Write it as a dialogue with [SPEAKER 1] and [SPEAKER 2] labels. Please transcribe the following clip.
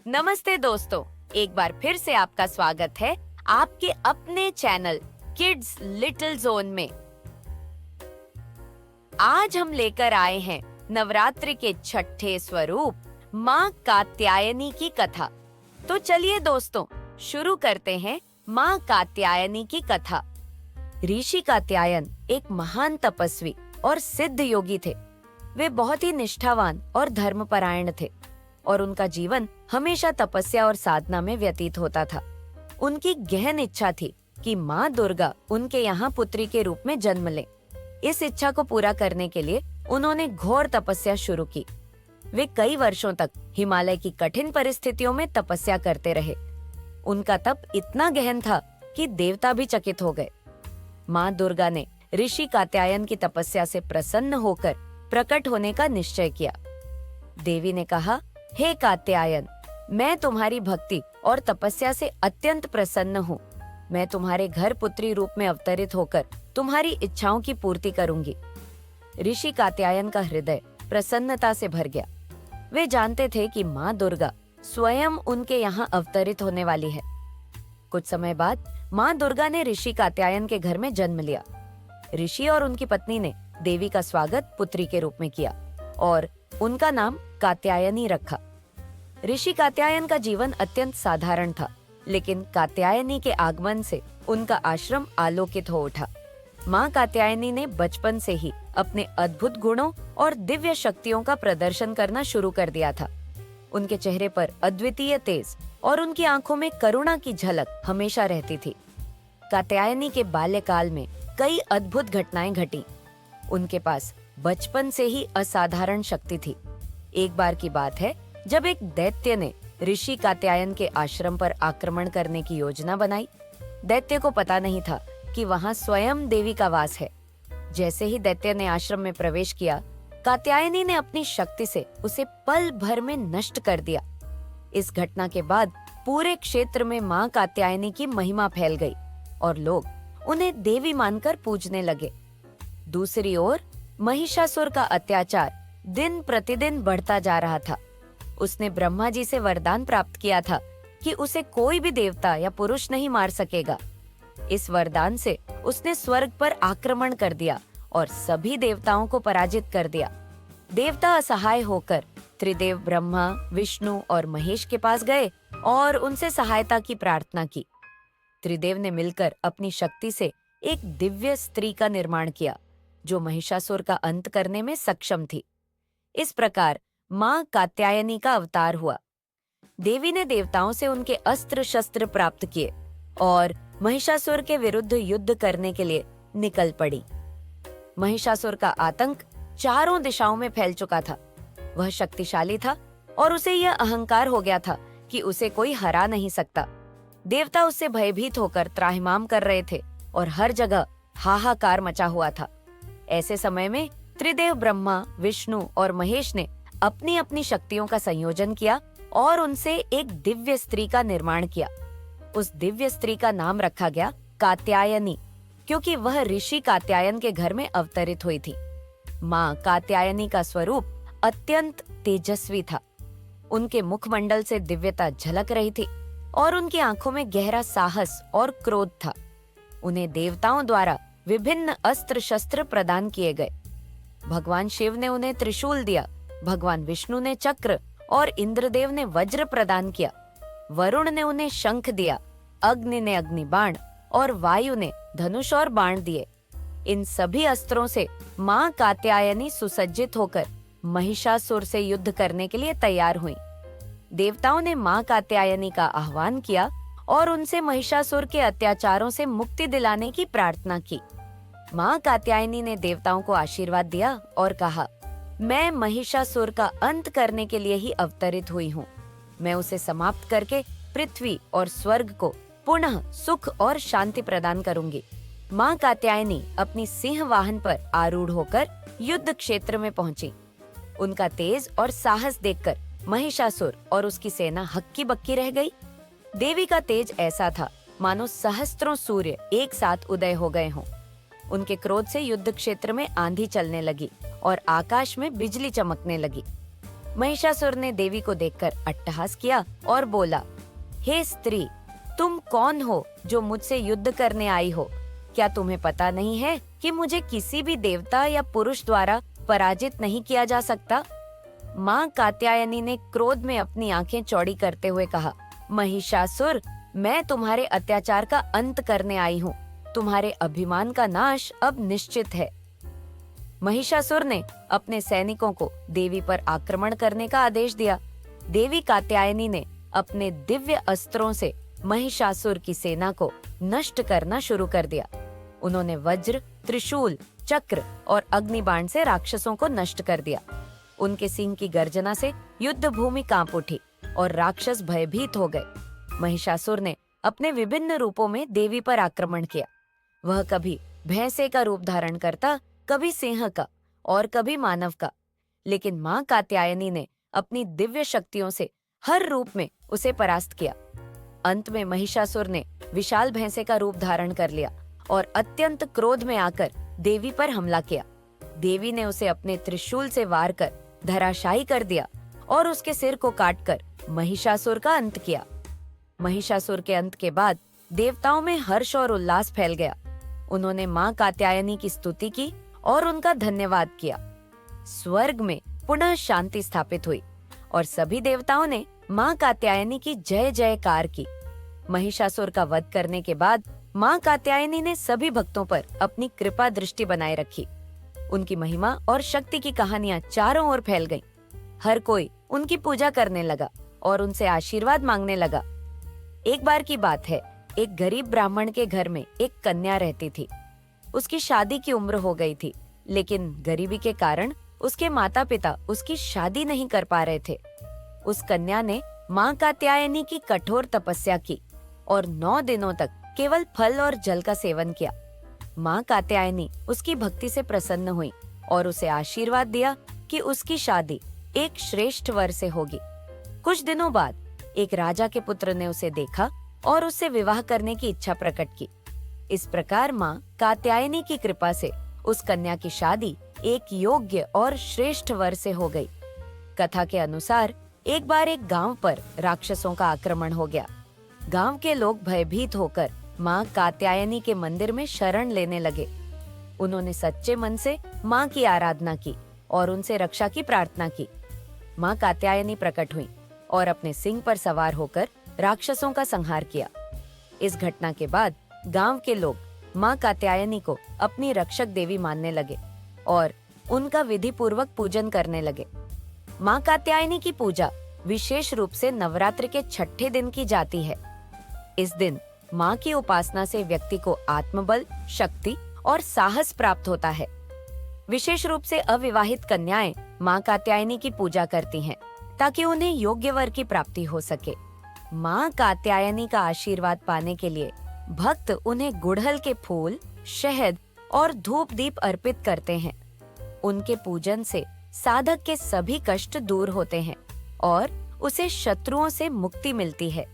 [SPEAKER 1] नमस्ते दोस्तों, एक बार फिर से आपका स्वागत है आपके अपने चैनल किड्स लिटिल जोन में। आज हम लेकर आए हैं नवरात्रि के छठे स्वरूप माँ कात्यायनी की कथा। तो चलिए दोस्तों, शुरू करते हैं माँ कात्यायनी की कथा। ऋषि कात्यायन एक महान तपस्वी और सिद्ध योगी थे। वे बहुत ही निष्ठावान और धर्मपरायण थे और उनका जीवन हमेशा तपस्या और साधना में व्यतीत होता था। उनकी गहन इच्छा थी कि माँ दुर्गा उनके यहाँ पुत्री के रूप में जन्म ले। इस इच्छा को पूरा करने के लिए उन्होंने घोर तपस्या शुरू की। वे कई वर्षों तक हिमालय की कठिन परिस्थितियों में तपस्या करते रहे। उनका तप इतना गहन था कि देवता भी चकित हो गए। माँ दुर्गा ने ऋषि कात्यायन की तपस्या से प्रसन्न होकर प्रकट होने का निश्चय किया। देवी ने कहा, हे कात्यायन, मैं तुम्हारी भक्ति और तपस्या से अत्यंत प्रसन्न हूँ। मैं तुम्हारे घर पुत्री रूप में अवतरित होकर तुम्हारी इच्छाओं की पूर्ति करूंगी। ऋषि कात्यायन का हृदय प्रसन्नता से भर गया। वे जानते थे कि माँ दुर्गा स्वयं उनके यहाँ अवतरित होने वाली है। कुछ समय बाद माँ दुर्गा ने ऋषि कात्यायन के घर में जन्म लिया। ऋषि और उनकी पत्नी ने देवी का स्वागत पुत्री के रूप में किया और उनका नाम कात्यायनी रखा। ऋषि कात्यायन का जीवन अत्यंत साधारण था, लेकिन कात्यायनी के आगमन से उनका आश्रम आलोकित हो उठा। माँ कात्यायनी ने बचपन से ही अपने अद्भुत गुणों और दिव्य शक्तियों का प्रदर्शन करना शुरू कर दिया था। उनके चेहरे पर अद्वितीय तेज और उनकी आंखों में करुणा की झलक हमेशा रहती थी। कात्यायनी के बाल्यकाल में कई अद्भुत घटनाएं घटी। उनके पास बचपन से ही असाधारण शक्ति थी। एक बार की बात है जब एक दैत्य ने ऋषि कात्यायन के आश्रम पर आक्रमण करने की योजना बनाई। दैत्य को पता नहीं था कि वहां स्वयं देवी का वास है। जैसे ही दैत्य ने आश्रम में प्रवेश किया, कात्यायनी ने अपनी शक्ति से उसे पल भर में नष्ट कर दिया। इस घटना के बाद पूरे क्षेत्र में माँ कात्यायनी की महिमा फैल गई और लोग उन्हें देवी मानकर पूजने लगे। दूसरी ओर महिषासुर का अत्याचार दिन प्रतिदिन बढ़ता जा रहा था। उसने ब्रह्मा जी से वरदान प्राप्त किया था कि उसे कोई भी देवता या पुरुष नहीं मार सकेगा। इस वरदान से उसने स्वर्ग पर आक्रमण कर दिया और सभी देवताओं को पराजित कर दिया। देवता असहाय होकर त्रिदेव ब्रह्मा, विष्णु और महेश के पास गए और उनसे सहायता की प्रार्थना की। त्रिदेव ने मिलकर अपनी शक्ति से एक दिव्य स्त्री का निर्माण किया जो महिषासुर का अंत करने में सक्षम थी। इस प्रकार माँ कात्यायनी का अवतार हुआ। देवी ने देवताओं से उनके अस्त्र शस्त्र प्राप्त किए और महिषासुर के विरुद्ध युद्ध करने के लिए निकल पड़ी। महिषासुर का आतंक चारों दिशाओं में फैल चुका था। वह शक्तिशाली था और उसे यह अहंकार हो गया था कि उसे कोई हरा नहीं सकता। देवता उससे भयभीत होकर त्राहिमाम कर रहे थे और हर जगह हाहाकार मचा हुआ था। ऐसे समय में त्रिदेव ब्रह्मा, विष्णु और महेश ने अपनी अपनी शक्तियों का संयोजन किया और उनसे एक दिव्य स्त्री का निर्माण किया। उस दिव्य स्त्री का नाम रखा गया कात्यायनी, क्योंकि वह ऋषि कात्यायन के घर में अवतरित हुई थी। माँ कात्यायनी का स्वरूप अत्यंत तेजस्वी था। उनके मुखमंडल से दिव्यता झलक रही थी और उनकी आंखों में गहरा साहस और क्रोध था। उन्हें देवताओं द्वारा विभिन्न अस्त्र शस्त्र प्रदान किए गए। भगवान शिव ने उन्हें त्रिशूल दिया, भगवान विष्णु ने चक्र और इंद्रदेव ने वज्र प्रदान किया। वरुण ने उन्हें शंख दिया, अग्नि ने अग्निबाण और वायु ने धनुष और बाण दिए। इन सभी अस्त्रों से माँ कात्यायनी सुसज्जित होकर महिषासुर से युद्ध करने के लिए तैयार हुई। देवताओं ने माँ कात्यायनी का आह्वान किया और उनसे महिषासुर के अत्याचारों से मुक्ति दिलाने की प्रार्थना की। माँ कात्यायनी ने देवताओं को आशीर्वाद दिया और कहा, मैं महिषासुर का अंत करने के लिए ही अवतरित हुई हूँ। मैं उसे समाप्त करके पृथ्वी और स्वर्ग को पुनः सुख और शांति प्रदान करूंगी। माँ कात्यायनी अपनी सिंह वाहन पर आरूढ़ होकर युद्ध क्षेत्र में पहुंची। उनका तेज और साहस देखकर महिषासुर और उसकी सेना हक्की बक्की रह गई। देवी का तेज ऐसा था मानो सहस्त्रों सूर्य एक साथ उदय हो गए हों। उनके क्रोध से युद्ध क्षेत्र में आंधी चलने लगी और आकाश में बिजली चमकने लगी। महिषासुर ने देवी को देखकर अट्टहास किया और बोला, हे स्त्री, तुम कौन हो जो मुझसे युद्ध करने आई हो? क्या तुम्हें पता नहीं है कि मुझे किसी भी देवता या पुरुष द्वारा पराजित नहीं किया जा सकता? माँ कात्यायनी ने क्रोध में अपनी आंखें चौड़ी करते हुए कहा, महिषासुर, मैं तुम्हारे अत्याचार का अंत करने आई हूँ। तुम्हारे अभिमान का नाश अब निश्चित है। महिषासुर ने अपने सैनिकों को देवी पर आक्रमण करने का आदेश दिया। देवी कात्यायनी ने अपने दिव्य अस्त्रों से महिषासुर की सेना को नष्ट करना शुरू कर दिया। उन्होंने वज्र, त्रिशूल, चक्र और अग्निबाण से राक्षसों को नष्ट कर दिया। उनके सिंह की गर्जना से युद्ध भूमि कांप उठी और राक्षस भयभीत हो गए। महिषासुर ने अपने विभिन्न रूपों में देवी पर आक्रमण किया। वह कभी भैंसे का रूप धारण करता, कभी सिंह का और कभी मानव का, लेकिन माँ कात्यायनी ने अपनी दिव्य शक्तियों से हर रूप में उसे परास्त किया। अंत में महिषासुर ने विशाल भैंसे का रूप धारण कर लिया और अत्यंत क्रोध में आकर देवी पर हमला किया। देवी ने उसे अपने त्रिशूल से वार कर धराशायी कर दिया और उसके सिर को काटकर महिषासुर का अंत किया। महिषासुर के अंत के बाद देवताओं में हर्ष और उल्लास फैल गया। उन्होंने माँ कात्यायनी की स्तुति की और उनका धन्यवाद किया। स्वर्ग में पुनः शांति स्थापित हुई और सभी देवताओं ने माँ कात्यायनी की जय जयकार की। महिषासुर का वध करने के बाद माँ कात्यायनी ने सभी भक्तों पर अपनी कृपा दृष्टि बनाए रखी। उनकी महिमा और शक्ति की कहानियां चारों ओर फैल गईं। हर कोई उनकी पूजा करने लगा और उनसे आशीर्वाद मांगने लगा। एक बार की बात है, एक गरीब ब्राह्मण के घर में एक कन्या रहती थी। उसकी शादी की उम्र हो गई थी, लेकिन गरीबी के कारण उसके माता पिता उसकी शादी नहीं कर पा रहे थे। उस कन्या ने माँ कात्यायनी की कठोर तपस्या की और 9 दिनों तक केवल फल और जल का सेवन किया। माँ कात्यायनी उसकी भक्ति से प्रसन्न हुई और उसे आशीर्वाद दिया कि उसकी शादी एक श्रेष्ठ वर से होगी। कुछ दिनों बाद एक राजा के पुत्र ने उसे देखा और उससे विवाह करने की इच्छा प्रकट की। इस प्रकार माँ कात्यायनी की कृपा से उस कन्या की शादी एक योग्य और श्रेष्ठ वर से हो गई। कथा के अनुसार एक बार एक गांव पर राक्षसों का आक्रमण हो गया। गांव के लोग भयभीत होकर माँ कात्यायनी के मंदिर में शरण लेने लगे। उन्होंने सच्चे मन से माँ की आराधना की और उनसे रक्षा की प्रार्थना की। माँ कात्यायनी प्रकट हुई और अपने सिंह पर सवार होकर राक्षसों का संहार किया। इस घटना के बाद गांव के लोग माँ कात्यायनी को अपनी रक्षक देवी मानने लगे और उनका विधि पूर्वक पूजन करने लगे। माँ कात्यायनी की पूजा विशेष रूप से नवरात्र के 6ठे दिन की जाती है। इस दिन माँ की उपासना से व्यक्ति को आत्मबल, शक्ति और साहस प्राप्त होता है। विशेष रूप से अविवाहित कन्याएं माँ कात्यायनी की पूजा करती हैं ताकि उन्हें योग्य वर की प्राप्ति हो सके। माँ कात्यायनी का आशीर्वाद पाने के लिए भक्त उन्हें गुड़हल के फूल, शहद और धूप दीप अर्पित करते हैं। उनके पूजन से साधक के सभी कष्ट दूर होते हैं और उसे शत्रुओं से मुक्ति मिलती है।